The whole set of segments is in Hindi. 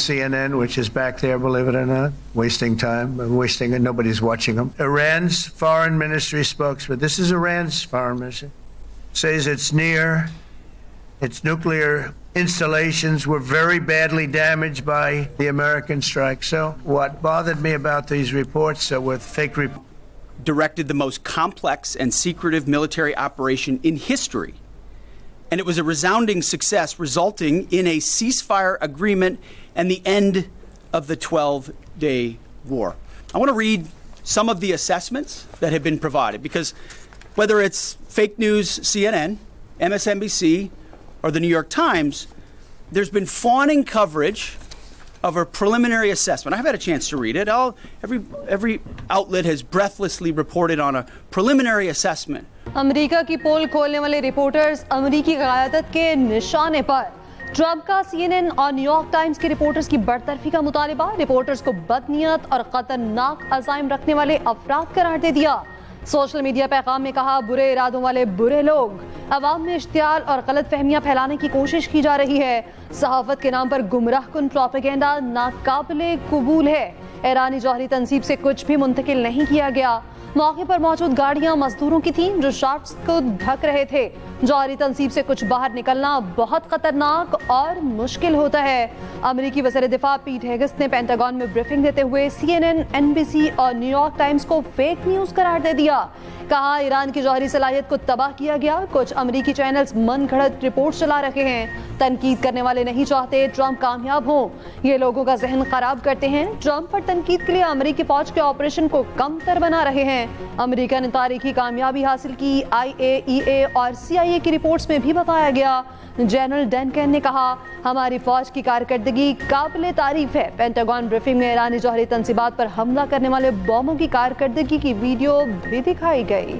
CNN, which is back there, believe it or not, wasting time, wasting it. Nobody's watching them. Iran's foreign ministry spokesman, this is Iran's foreign ministry, says it's near its nuclear installations were very badly damaged by the American strike. So what bothered me about these reports with fake reports, directed the most complex and secretive military operation in history. And it was a resounding success, resulting in a ceasefire agreement and the end of the 12-day war. I want to read some of the assessments that have been provided, because whether it's fake news, CNN, MSNBC, or the New York Times, there's been fawning coverage of a preliminary assessment. I've had a chance to read it. Every outlet has breathlessly reported on a preliminary assessment. America की पोल खोलने वाले रिपोर्टर्स अमेरिकी क़यादत के निशाने पर। ट्रंप का CNN और न्यूयॉर्क टाइम्स के रिपोर्टर्स की बरतरफी का मुतालिबा। रिपोर्टर्स को बदनीयत और खतरनाक अज़ाइम रखने वाले अफराद करार दे दिया। सोशल मीडिया पैगाम में कहा, बुरे इरादों वाले बुरे लोग। अवाम में इश्तियाल और गलत फहमियां फैलाने की कोशिश की जा रही है। सहाफत के नाम पर गुमराहकुन प्रोपेगेंडा नाकाबिले कबूल है। ईरानी जौहरी तंसीब से कुछ भी मुंतकिल नहीं किया गया। मौके पर मौजूद गाड़ियां मजदूरों की थीं जो शाफ्ट्स को ढक रहे थे। जौहरी तंसीब से कुछ बाहर निकलना बहुत खतरनाक और मुश्किल होता है। अमेरिकी वज़ीर दिफा पीट हेगेस ने पेंटागन में ब्रीफिंग देते हुए CNN, NBC और न्यूयॉर्क टाइम्स को फेक न्यूज़ करार दे दिया। कहा, ईरान की जौहरी सलाहियत को तबाह किया गया। कुछ अमेरिकी चैनल्स मन घड़त रिपोर्ट चला रहे हैं। तनकीद करने वाले नहीं चाहते ट्रंप कामयाब हो। ये लोगों का जहन खराब करते हैं। ट्रंप पर तनकीद के लिए अमेरिकी फौज के ऑपरेशन को कमतर बना रहे हैं। अमेरिका ने तारीखी कामयाबी हासिल की। IAEA और CIA की रिपोर्ट्स में भी बताया गया। जनरल डनकन ने कहा, हमारी फौज की कारकर्दगी काबिले तारीफ है। पेंटागन ब्रीफिंग में ईरानी जौहरी तंसीबात पर हमला करने वाले बमों की कारकर्दगी की वीडियो भी दिखाई गई।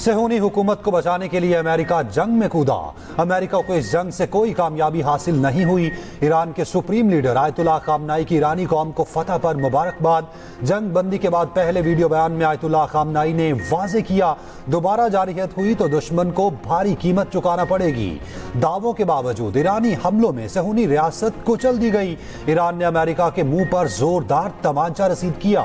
सेहूनी हुकूमत को बचाने के लिए अमेरिका जंग में कूदा। अमेरिका को इस जंग से कोई कामयाबी हासिल नहीं हुई। ईरान के सुप्रीम लीडर आयतुल्लाह खामनाई की ईरानी कौम को फतह पर मुबारकबाद। जंग बंदी के बाद पहले वीडियो बयान में आयतुल्लाह खामनाई ने वाज़ेह किया, दोबारा जारहियत हुई तो दुश्मन को भारी कीमत चुकाना पड़ेगी। दावों के बावजूद ईरानी हमलों में सेहूनी रियासत कुचल दी गई। ईरान ने अमेरिका के मुंह पर जोरदार तमांचा रसीद किया।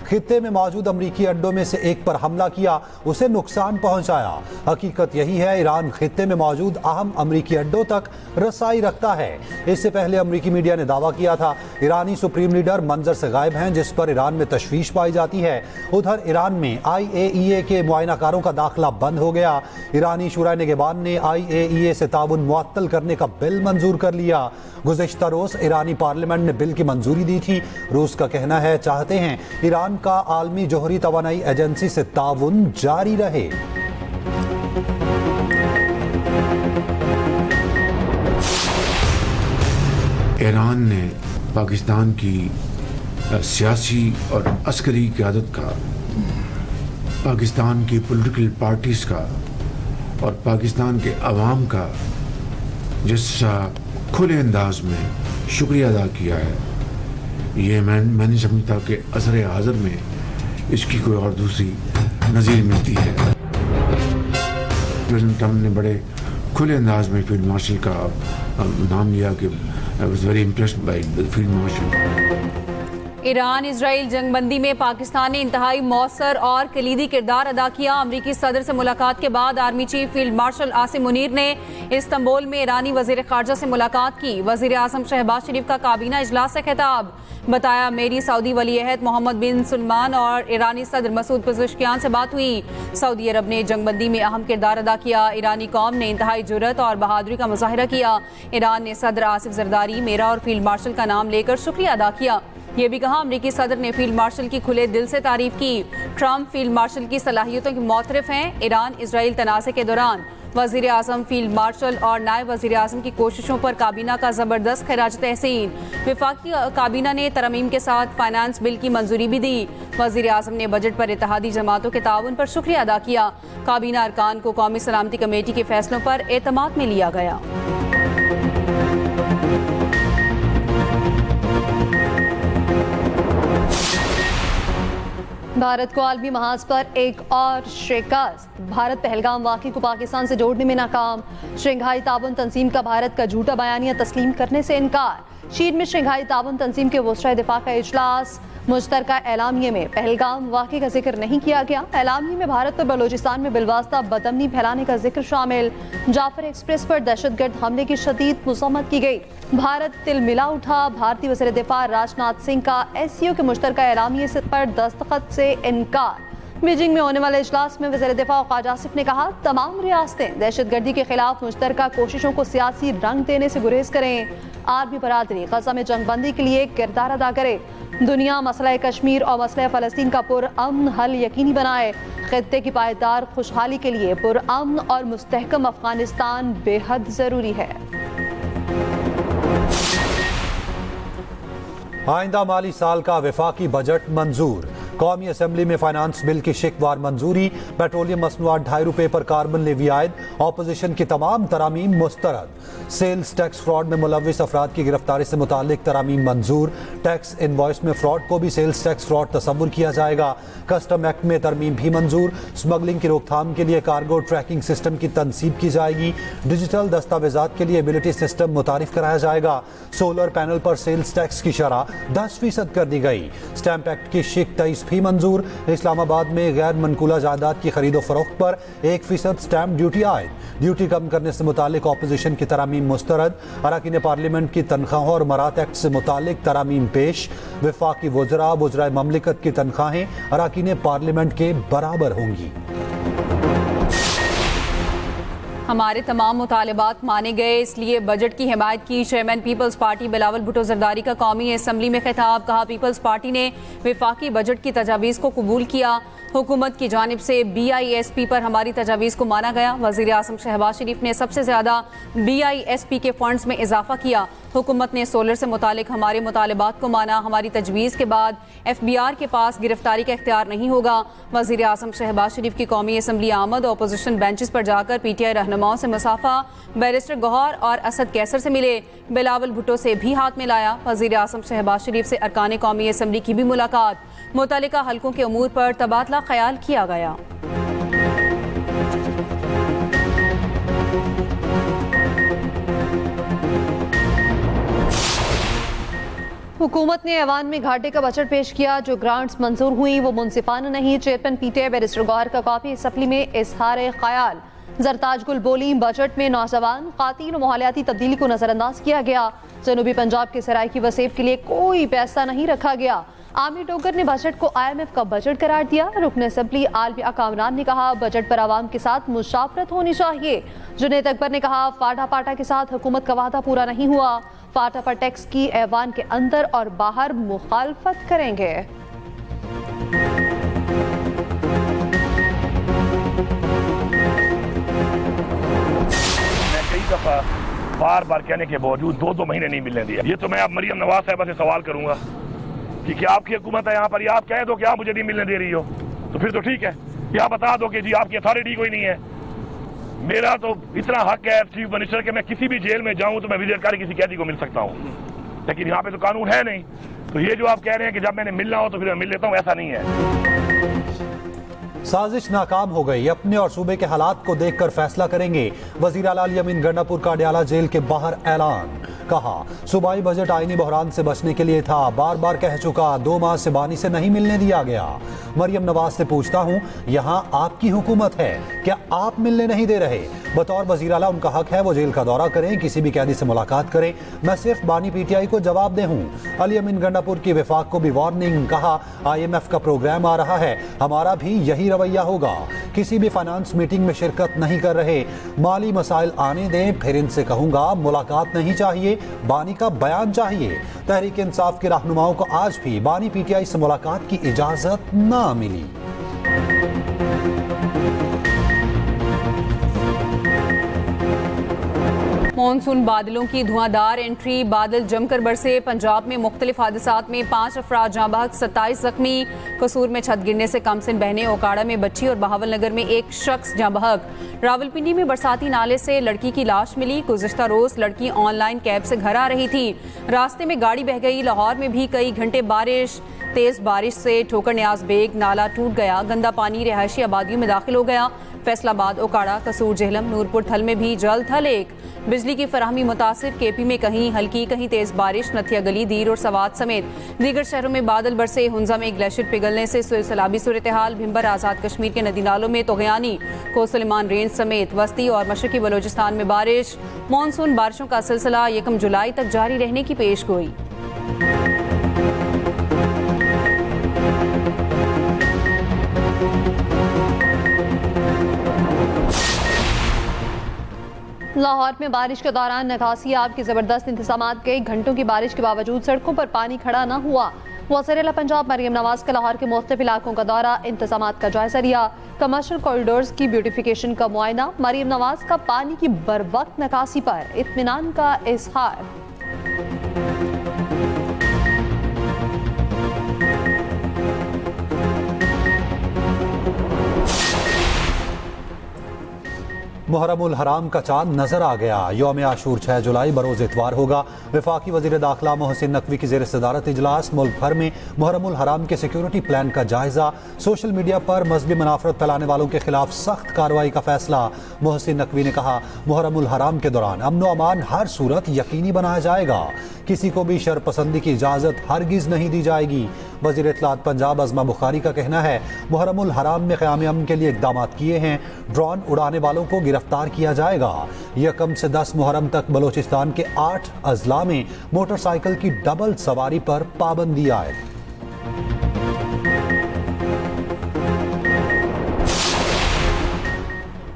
खित्ते में मौजूद अमरीकी अड्डों में से एक पर हमला किया, उसे नुकसान पहुंचाया। हकीकत यही है, ईरान खित्ते में मौजूद अहम अमरीकी अड्डों तक रसाई रखता है। इससे पहले अमरीकी मीडिया ने दावा किया था ईरानी सुप्रीम लीडर मंजर से गायब हैं, जिस पर ईरान में तशवीश पाई जाती है। उधर ईरान में IAEA के मुआयनाकारों का दाखिला बंद हो गया। ईरानी शुरा निगहबान ने IAEA से ताउन मुअत्तल करने का बिल मंजूर कर लिया। गुज़िश्ता रोज़ ईरानी पार्लियामेंट ने बिल की मंजूरी दी थी। रूस का कहना है, चाहते हैं ईरान का आलमी जोहरी तवानाई एजेंसी से ताउन जारी रहे। ईरान ने पाकिस्तान की सियासी और अस्करी क़यादत का, पाकिस्तान की पॉलिटिकल पार्टीज़ का और पाकिस्तान के अवाम का जिस खुले अंदाज में शुक्रिया अदा किया है, ये मैं नहीं समझता कि असर हाज़िर में इसकी कोई और दूसरी नज़ीर मिलती है। प्रेसिडेंट ट्रंप ने बड़े खुले अंदाज में फील्ड मार्शल का नाम लिया कि I was very impressed by the field marshal. Iran Israel जंगबंदी में पाकिस्तान ने इंतहाई मौसर और कलीदी किरदार अदा किया। अमरीकी सदर से मुलाकात के बाद army chief field marshal Asim Munir ने इस्तांबुल में ईरानी वजीर खारजा से मुलाकात की। वजीर आजम शहबाज शरीफ का काबीना इजलास से खिताब। बताया, मेरी सऊदी वली अहद मोहम्मद बिन सलमान और ईरानी सदर मसूद पेज़ेश्कियान से बात हुई। सऊदी अरब ने जंगबंदी में अहम किरदार अदा किया। ईरानी कौम ने इंतहाई जुर्रत और बहादुरी का मुजाहिरा किया। ईरान ने सदर आसिफ जरदारी, मेरा और फील्ड मार्शल का नाम लेकर शुक्रिया अदा किया। ये भी कहा, अमरीकी सदर ने फील्ड मार्शल की खुले दिल से तारीफ की। ट्रंप फील्ड मार्शल की सलाहियतों के मोतरफ हैं। ईरान इजराइल तनाज़े के दौरान वजीर आजम, फील्ड मार्शल और नायब वजीर आजम की कोशिशों पर काबीना का जबरदस्त खिराज तहसीन। विफाकी काबीना ने तरमीम के साथ फाइनेंस बिल की मंजूरी भी दी। वजीर आजम ने बजट पर इत्तेहादी जमातों के ताउन पर शुक्रिया अदा किया। काबीना अरकान को कौमी सलामती कमेटी के फैसलों पर एतमाद में लिया गया। भारत को आलमी महाज पर एक और शिकस्त। भारत पहलगाम वाक़े को पाकिस्तान से जोड़ने में नाकाम। शंघाई ताउन तंजीम का भारत का झूठा बयानिया तस्लीम करने से इनकार। चीन में शंघाई ताउन तंजीम के वज़ीर दिफा का इजलास। मुश्तरका एलामिये में पहलगाम वाक़े का जिक्र नहीं किया गया। एलामिये में भारत और बलूचिस्तान में बिलवास्ता बदअमनी फैलाने का जिक्र शामिल। जाफर एक्सप्रेस पर दहशतगर्द हमले की शदीद मज़म्मत की गई। भारत तिलमिला उठा। भारतीय वज़ीर दिफा राजनाथ सिंह का SCO के मुश्तरका एलामिये पर दस्तखत से इनकार। बीजिंग में होने वाले इजलास में वज़ीर दिफा वक़ार आसिफ ने कहा, तमाम रियासतें दहशतगर्दी के खिलाफ मुश्तरका कोशिशों को सियासी रंग देने से गुरेज करें। आर्मी बरादरी गज़ा में जंगबंदी के लिए किरदार अदा करे। दुनिया मसला कश्मीर और मसला फ़लस्तीन का पुरअमन हल यकीनी बनाए। खित्ते की पायदार खुशहाली के लिए पुरअमन और मुस्तहकम अफगानिस्तान बेहद ज़रूरी है। आइंदा माली साल का वफाकी बजट मंजूर। कौमी असम्बली में फाइनेंस बिल की शिकवार मंजूरी। पेट्रोलियम मसनूआत ₹2.5 पर कार्बन लेवी आयद। ऑपोजिशन की तमाम तरामीम मुस्तरद। सेल्स टैक्स फ्रॉड में मुलविस अफराद की गिरफ्तारी से मुतालिक तरामीम मंजूर। टैक्स इनवॉइस में फ्रॉड को भी सेल्स टैक्स फ्रॉड तस्वुर किया जाएगा। कस्टम एक्ट में तरमीम भी मंजूर। स्मगलिंग की रोकथाम के लिए कार्गो ट्रैकिंग सिस्टम की तनसीब की जाएगी। डिजिटल दस्तावेजात के लिए एबिलिटी सिस्टम मुतारिफ कराया जाएगा। सोलर पैनल पर सेल्स टैक्स की शरह 10% कर दी गई। स्टैंप एक्ट की शिक 23 भी मंजूर। इस्लामाबाद में गैर मनकूला जायदाद की खरीदो फरोख्त पर 1% स्टैंप ड्यूटी आयद। ड्यूटी कम करने से मुतालिक ऑपोजिशन की तरामीम मुस्तरद। अरकान पार्लियामेंट की तनख्वाहों और मरात एक्ट से मुतालिक तरामीम पेश। वफाकी वज़राए ममलिकत की तनख्वाहें अरकान पार्लियामेंट के बराबर होंगी। हमारे तमाम मुतालबात माने गए, इसलिए बजट की हिमायत की। चेयरमैन पीपल्स पार्टी बिलावल भुट्टो जरदारी का कौमी असम्बली में खिताब। कहा, पीपल्स पार्टी ने वफाकी बजट की तजावीज़ को कबूल किया। हुकूमत की जानिब से BISP पर हमारी तजावीज़ को माना गया। वज़ीर आज़म शहबाज शरीफ ने सबसे ज़्यादा BISP के फंड्स में इजाफा किया। हुकूमत ने सोलर से मुतालिक हमारे मुतालबात को माना। हमारी तजवीज़ के बाद FBR के पास गिरफ्तारी का इख्तियार नहीं होगा। वज़ीर आज़म शहबाज शरीफ की कौमी असम्बली आमद। अपोजिशन बेंचेस पर जाकर PTI रहनुमाओं से मुसाफा। बैरिस्टर गौहर और असद कैसर से मिले। बिलावल भुट्टो से भी हाथ मिलाया। वज़ीर आज़म शहबाज शरीफ से अरकान कौमी असम्बली की भी मुलाकात। मुतल्लिका हलकों के अमूर पर तबादला ख्याल किया गया। हुकूमत ने ऐवान में घाटे का बजट पेश किया। जो ग्रांट्स मंजूर हुई वो मुनसिफाना नहीं। चेयरमैन PTI बैरिस्टर गौहर का कॉपी असम्बली में इजहार ख्याल। जरताज गुल बोली, बजट में नौजवान खातीन और माहौलियाती तब्दीली को नजरअंदाज किया गया। जनूबी पंजाब के सराइकी वसेब के लिए कोई पैसा नहीं रखा गया। आमिर डोगर ने बजट को IMF का बजट करार दिया। रुकन असम्बली आलमी कामरान ने कहा, बजट पर आवाम के साथ मुशावरत होनी चाहिए। जुनेद अकबर ने कहा, फाटा पाटा के साथ हुकूमत का वादा पूरा नहीं हुआ। फाटा पर टैक्स की ऐवान के अंदर और बाहर मुखालफत करेंगे। मैं कई दफा बार बार कहने के बावजूद 2 महीने नहीं मिलने दिया। ये तो मैं अब मरियम नवाज साहिबा से सवाल करूंगा कि क्या आपकी हुकूमत है यहाँ पर, या आप कह दो कि आप मुझे नहीं मिलने दे रही हो, तो फिर तो ठीक है। या बता दो कि जी आपकी अथॉरिटी कोई नहीं है। मेरा तो इतना हक है चीफ मिनिस्टर के मैं किसी भी जेल में जाऊं तो मैं विजिट कर किसी कैदी को मिल सकता हूँ, लेकिन यहाँ पे तो कानून है नहीं। तो ये जो आप कह रहे हैं कि जब मैंने मिलना हो तो फिर मैं मिल लेता हूँ, ऐसा नहीं है। साजिश नाकाम हो गई। अपने और सूबे के हालात को देखकर फैसला करेंगे। वजीर आला अली अमीन गंडापुर का अडयाला जेल के बाहर ऐलान। कहा, सूबाई बजट आईनी बहरान से बचने के लिए था। बार बार कह चुका, 2 माह से बानी से नहीं मिलने दिया गया। मरियम नवाज से पूछता हूं, यहां आपकी हुकूमत है, क्या आप मिलने नहीं दे रहे? बतौर वजीर आला उनका हक है वो जेल का दौरा करें, किसी भी कैदी से मुलाकात करें। मैं सिर्फ बानी PTI को जवाब दे हूं। अली अमीन गंडापुर की वफाक को भी वार्निंग। कहा, IMF का प्रोग्राम आ रहा है, हमारा भी यही रवैया होगा। किसी भी फाइनेंस मीटिंग में शिरकत नहीं कर रहे। माली मसाइल आने दें, फिर इनसे कहूंगा मुलाकात नहीं चाहिए, बानी का बयान चाहिए। तहरीक इंसाफ के रहनुमाओं को आज भी बानी PTI से मुलाकात की इजाजत ना मिली। मॉनसून बादलों की धुआंधार एंट्री, बादल जमकर बरसे। पंजाब में मुख्तलिफ हादसात में 5 अफराद जाँ बहक, 27 जख्मी। कसूर में छत गिरने से कमसिन बहने, ओकाड़ा में बच्ची और बहावल नगर में एक शख्स जाँ बहक। रावलपिंडी में बरसाती नाले से लड़की की लाश मिली। गुज़िश्ता रोज लड़की ऑनलाइन कैब से घर आ रही थी, रास्ते में गाड़ी बह गई। लाहौर में भी कई घंटे बारिश, तेज बारिश से ठोकर न्याज बेग नाला टूट गया। गंदा पानी रिहायशी आबादियों में दाखिल हो गया। फैसलाबाद, ओकाड़ा, कसूर, जेहलम, नूरपुर थल में भी जल थल एक। बिजली की फराहमी मुतासिर, केपी में कहीं हल्की कहीं तेज बारिश। नथिया गली, दीर और सवात समेत दीगर शहरों में बादल बरसे। हुंजा में ग्लेशियर पिघलने से सैलाबी सूरत हाल। भिम्बर, आज़ाद कश्मीर के नदी नालों में तोगयानी। कोसलमान रेंज समेत वस्ती और मशरकी बलोचिस्तान में बारिश। मानसून बारिशों का सिलसिला 1 जुलाई तक जारी रहने की पेश गोई। लाहौर में बारिश के दौरान निकासी आब के जबरदस्त इंतजामात। कई घंटों की बारिश के बावजूद सड़कों पर पानी खड़ा न हुआ। वज़ीर पंजाब मरियम नवाज का लाहौर के मुख्तलिफ इलाकों का दौरा, इंतजामात का जायजा लिया। कमर्शियल कॉरिडोर्स की ब्यूटिफिकेशन का मुआयना। मरियम नवाज का पानी की बरवक्त निकासी पर इत्मीनान का इजहार। मुहर्रमुल हराम का चांद नजर आ गया। यौम आशूर 6 जुलाई बरोज इतवार होगा। वफाकी वज़ीर दाखिला मोहसिन नकवी की ज़ेर सदारत इजलास। मुल्क भर में मुहर्रमुल हराम के सिक्योरिटी प्लान का जायजा। सोशल मीडिया पर मजहबी मुनाफरत फैलाने वालों के खिलाफ सख्त कार्रवाई का फैसला। मोहसिन नकवी ने कहा, मुहर्रमुल हराम के दौरान अमन अमान हर सूरत यकीनी बनाया जाएगा। किसी को भी शरपसंदी की इजाज़त हरगिज़ नहीं दी जाएगी। वज़ीर इत्तलात पंजाब अज़मा बुखारी का कहना है, मुहर्रमुल हराम में क़याम अमन के लिए इक़दाम किए हैं। ड्रोन उड़ाने वालों को गिरफ्तार किया जाएगा। 1 से 10 मुहर्रम तक बलोचिस्तान के 8 अजला में मोटरसाइकिल की डबल सवारी पर पाबंदी आयद।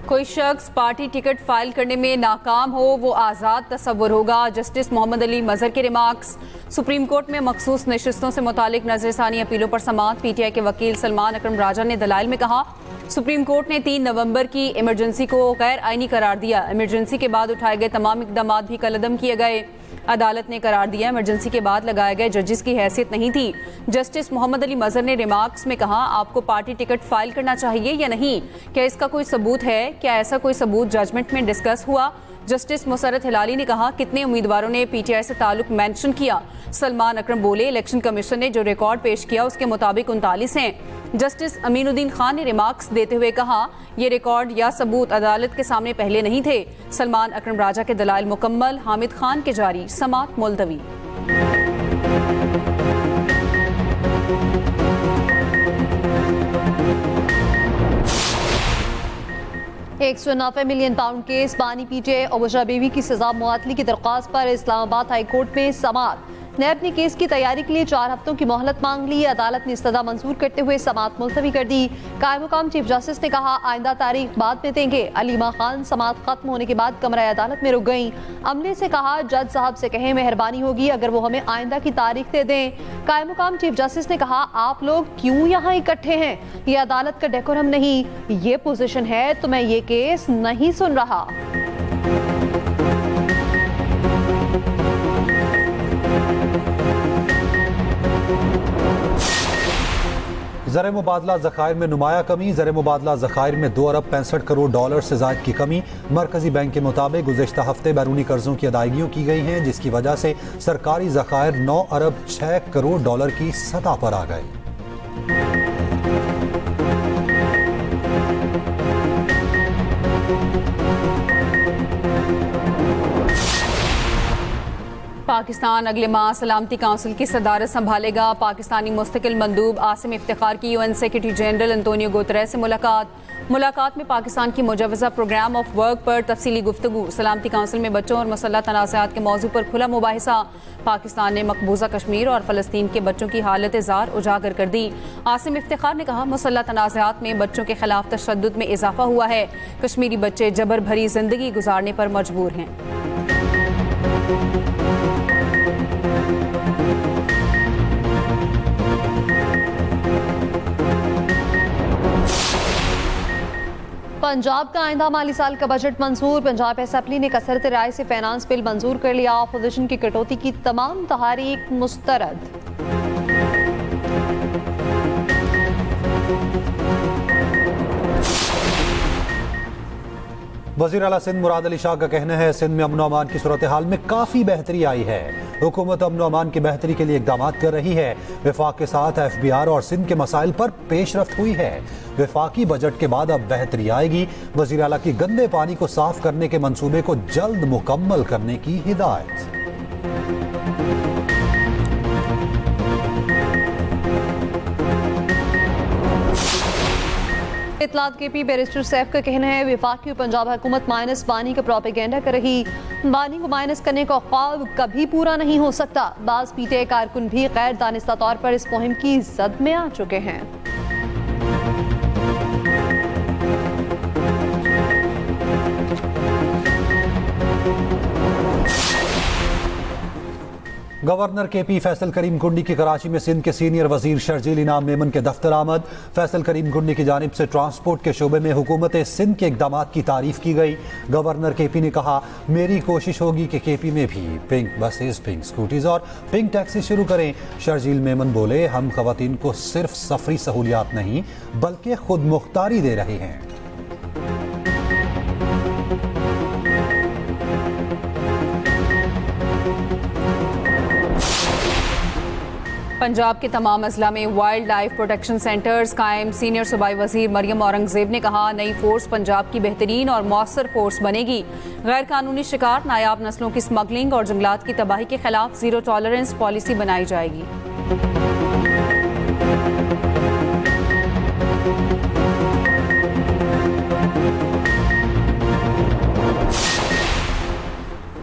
कोई शख्स पार्टी टिकट फाइल करने में नाकाम हो, वो आज़ाद तस्वुर होगा। जस्टिस मोहम्मद अली मजहर के रिमार्क्स। सुप्रीम कोर्ट में मखसूस नशिस्तों से मुतालिक नजरसानी अपीलों पर समाअत। पीटीआई के वकील सलमान अकरम राजा ने दलाइल में कहा, सुप्रीम कोर्ट ने 3 नवंबर की इमरजेंसी को गैर आईनी करार दिया। इमरजेंसी के बाद उठाए गए तमाम इकदाम भी कलअदम किए गए। अदालत ने करार दिया, इमरजेंसी के बाद लगाए गए जजेस की हैसियत नहीं थी। जस्टिस मोहम्मद अली मजहर ने रिमार्क्स में कहा, आपको पार्टी टिकट फाइल करना चाहिए या नहीं, क्या इसका कोई सबूत है, क्या ऐसा कोई सबूत जजमेंट में डिस्कस हुआ। जस्टिस मुसरत हिलाली ने कहा, कितने उम्मीदवारों ने पीटीआई से ताल्लुक मेंशन किया। सलमान अकरम बोले, इलेक्शन कमीशन ने जो रिकॉर्ड पेश किया उसके मुताबिक 39 हैं। जस्टिस अमीनुद्दीन खान ने रिमार्क्स देते हुए कहा, ये रिकॉर्ड या सबूत अदालत के सामने पहले नहीं थे। सलमान अकरम राजा के दलाइल मुकम्मल, हामिद खान के जारी, समाअत मुलतवी। 190 मिलियन पाउंड केस, बानी पीटीआई और बुशरा बीवी की सजा मुअत्तली की दरख्वास्त पर इस्लामाबाद हाई कोर्ट में समाअत। नैब ने केस की तैयारी के लिए 4 हफ्तों की मोहलत मांग ली। अदालत ने इस्तदा मंजूर करते हुए समाअत मुलतवी कर दी। कायम मुकाम चीफ जस्टिस ने कहा, आइंदा तारीख बाद में देंगे। अलीमा खान समाअत खत्म होने के बाद कमरा अदालत में रुक गईं। अमले से कहा, जज साहब से कहें मेहरबानी होगी अगर वो हमें आइंदा की तारीख दे दें। कायम मुकाम चीफ जस्टिस ने कहा, आप लोग क्यों यहाँ इकट्ठे हैं, ये अदालत का डेकोरम नहीं, ये पोजीशन है तो मैं ये केस नहीं सुन रहा। ज़र मुबादला ज़खायर में नुमाया कमी। ज़र मुबादला ज़खायर में 2 अरब 65 करोड़ डॉलर से ज़ायद की कमी। मरकजी बैंक के मुताबिक गुज़िश्ता हफ्ते बैरूनी कर्जों की अदायगियों की गई हैं, जिसकी वजह से सरकारी ज़खायर 9 अरब 6 करोड़ डॉलर की सतह पर आ गए। पाकिस्तान अगले माह सलामती काउंसिल की सदारत संभालेगा। पाकिस्तानी मुस्तकिल मंदूब आसिम इफ्तिखार की UN secretary general Antonio Guterres से मुलाकात में पाकिस्तान की मुजव्वज़ा प्रोग्राम ऑफ वर्क पर तफसीली गुफ्तगू। सलामती काउंसिल में बच्चों और मसल्ला तनाज़ात के मौजू पर खुला मुबाहिसा। पाकिस्तान ने मकबूजा कश्मीर और फ़लस्तीन के बच्चों की हालत ज़ार उजागर कर दी। आसिम इफ्तिखार ने कहा, मसल्ला तनाज़ात में बच्चों के खिलाफ तशद्दुद में इजाफा हुआ है। कश्मीरी बच्चे जबर भरी जिंदगी गुजारने पर मजबूर हैं। पंजाब का आइंदा माली साल का बजट मंजूर। पंजाब असेंबली ने कसरत राय से फाइनेंस बिल मंजूर कर लिया। अपोजिशन की कटौती की तमाम तहरीक मुस्तरद। वज़ीर आला सिंध मुराद अली शाह का कहना है सिंध में अमन अमान की सूरत हाल में काफ़ी बेहतरी आई है। हुकूमत अमन अमान की बेहतरी के लिए इक़दाम कर रही है। वफाक के साथ FBR और सिंध के मसाइल पर पेशरफ्त हुई है। वफाकी बजट के बाद अब बेहतरी आएगी। वज़ीर आला की गंदे पानी को साफ करने के मंसूबे को जल्द मुकम्मल करने की हिदायत। इतलात KP बैरिस्टर सैफ का कहना है वफाकी और पंजाब हुकूमत माइनस बानी का प्रोपेगेंडा कर रही। बानी को माइनस करने का ख्वाब कभी पूरा नहीं हो सकता। बाज़ PTI कारकुन भी गैर दानिस्ता तौर पर इस मुहिम की जद में आ चुके हैं। गवर्नर KP फैसल करीम कुंडी की कराची में सिंध के सीनियर वजीर शर्जील इनाम मेमन के दफ्तर आमद। फैसल करीम कुंडी की जानिब से ट्रांसपोर्ट के शोबे में हुकूमत सिंध के इकदाम की तारीफ की गई। गवर्नर KP ने कहा मेरी कोशिश होगी कि KP में भी पिंक बसेस, पिंक स्कूटीज और पिंक टैक्सी शुरू करें। शर्जील मेमन बोले हम खवातीन को सिर्फ सफरी सहूलियात नहीं बल्कि खुद मुख्तारी दे रहे हैं। पंजाब के तमाम अजला में वाइल्ड लाइफ प्रोटेक्शन सेंटर्स कायम। सीनियर सूबाई वजीर मरियम औरंगजेब ने कहा नई फोर्स पंजाब की बेहतरीन और मौसर फोर्स बनेगी। गैर कानूनी शिकार, नायाब नस्लों की स्मगलिंग और जंगलात की तबाही के खिलाफ जीरो टॉलरेंस पॉलिसी बनाई जाएगी।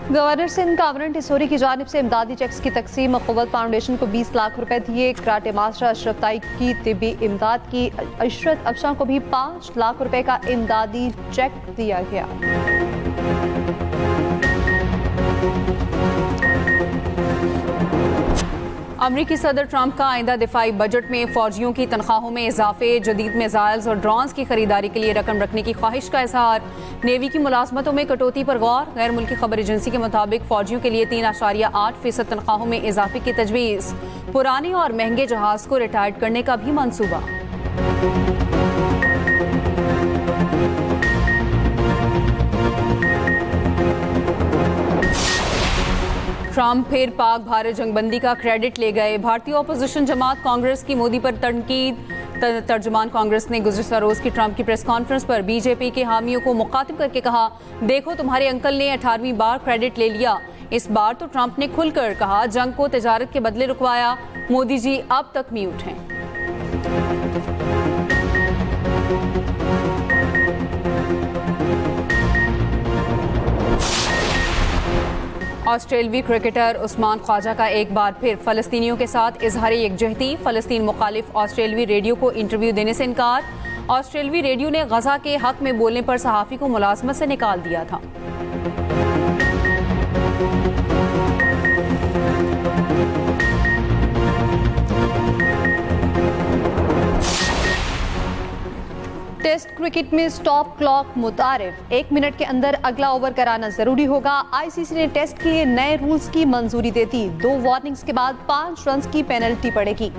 गवर्नर सिंध कामरन टिसोरी की जानिब से इमदादी चेक्स की तकसीम। क़ुव्वत फाउंडेशन को 20 लाख रुपए दिए। कराटे मास्टर अशरफ ताई की तिबी इमदाद की। इशरत अफशा को भी 5 लाख रुपए का इमदादी चेक दिया गया। अमरीकी सदर ट्रंप का आइंदा दिफाई बजट में फौजियों की तनख्वाहों में इजाफे, जदीद मिसाइल्स और ड्रोन्स की खरीदारी के लिए रकम रखने की ख्वाहिश का इजहार। नेवी की मुलाजमतों में कटौती पर गौर। गैर मुल्की खबर एजेंसी के मुताबिक फौजियों के लिए 3.8% तनख्वाहों में इजाफे की तजवीज़। पुराने और महंगे जहाज को रिटायर्ड करने का भी मंसूबा। ट्रंप फिर पाक भारत जंगबंदी का क्रेडिट ले गए। भारतीय अपोजिशन जमात कांग्रेस की मोदी पर तनकीद। तर्जुमान कांग्रेस ने गुज़िश्ता रोज की ट्रंप की प्रेस कॉन्फ्रेंस पर बीजेपी के हामियों को मुखातिब करके कहा देखो तुम्हारे अंकल ने 18वीं बार क्रेडिट ले लिया। इस बार तो ट्रंप ने खुलकर कहा जंग को तिजारत के बदले रुकवाया। मोदी जी अब तक म्यूट हैं। ऑस्ट्रेलवी क्रिकेटर उस्मान ख्वाजा का एक बार फिर फलस्तीनियों के साथ इजहार यकजहती। फलस्तीन मुखालिफ ऑस्ट्रेलवी रेडियो को इंटरव्यू देने से इनकार। ऑस्ट्रेलवी रेडियो ने गजा के हक में बोलने पर सहाफ़ी को मुलाजमत से निकाल दिया था। टेस्ट क्रिकेट में स्टॉप क्लॉक मुतारिफ। 1 मिनट के अंदर अगला ओवर कराना जरूरी होगा। ICC ने टेस्ट के लिए नए रूल्स की मंजूरी दे दी। 2 वार्निंग्स के बाद 5 रन की पेनल्टी पड़ेगी।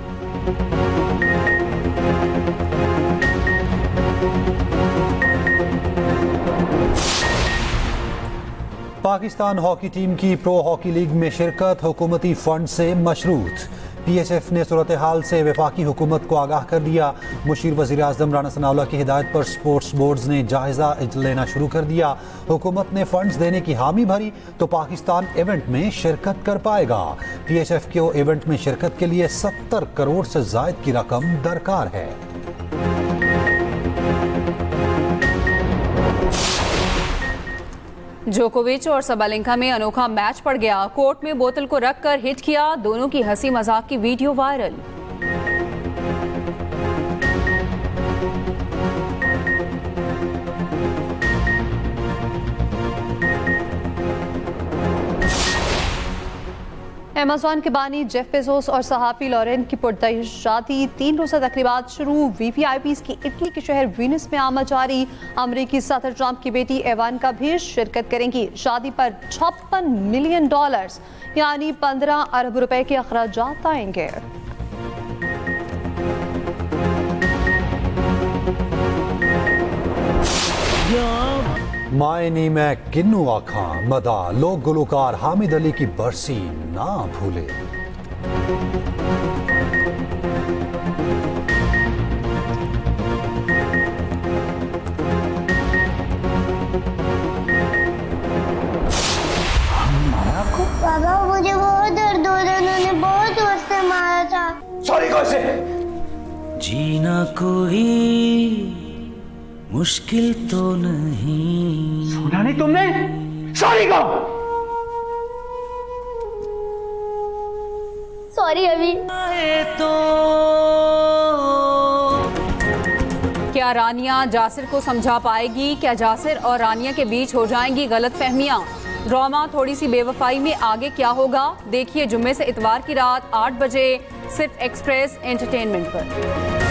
पाकिस्तान हॉकी टीम की प्रो हॉकी लीग में शिरकत हुकूमती फंड से मशरूत। PSF ने सूरत हाल से वफाकी हुकूमत को आगाह कर दिया। मुशीर वज़ीर आज़म राना सनाउल्लाह की हिदायत पर स्पोर्ट्स बोर्ड्स ने जायजा लेना शुरू कर दिया। हुकूमत ने फंड्स देने की हामी भरी तो पाकिस्तान इवेंट में शिरकत कर पाएगा। PSF को इवेंट में शिरकत के लिए 70 करोड़ से ज़ायद की रकम दरकार है। जोकोविच और सबालेंका में अनोखा मैच पड़ गया। कोर्ट में बोतल को रखकर हिट किया। दोनों की हंसी मजाक की वीडियो वायरल। अमेज़न के बानी जेफ बेजोस और सहाफ़ी लॉरेन की पुरतश शादी 3 रोज़ा तकरीबात शुरू। VVIPs की इटली के शहर वीनिस में आमद जारी। अमरीकी सदर ट्रंप की बेटी इवानका भी शिरकत करेंगी। शादी पर $56 मिलियन यानी 15 अरब रुपए के अखराजात आएंगे। मायनी में किन्नू आखा मदा लोग गुलकार हामिद अली की बरसी ना भूले। बाबा मुझे बहुत दर्द हो रहा है, उन्होंने बहुत जोर से मारा था। सॉरी कैसे? जीना कोई मुश्किल तो नहीं। सुना नहीं तुमने? सॉरी कहो। सॉरी अभी। तो क्या रानिया जासिर को समझा पाएगी? क्या जासिर और रानिया के बीच हो जाएंगी गलतफहमियां? ड्रामा थोड़ी सी बेवफाई में आगे क्या होगा? देखिए जुम्मे से इतवार की रात 8 बजे सिर्फ एक्सप्रेस एंटरटेनमेंट पर।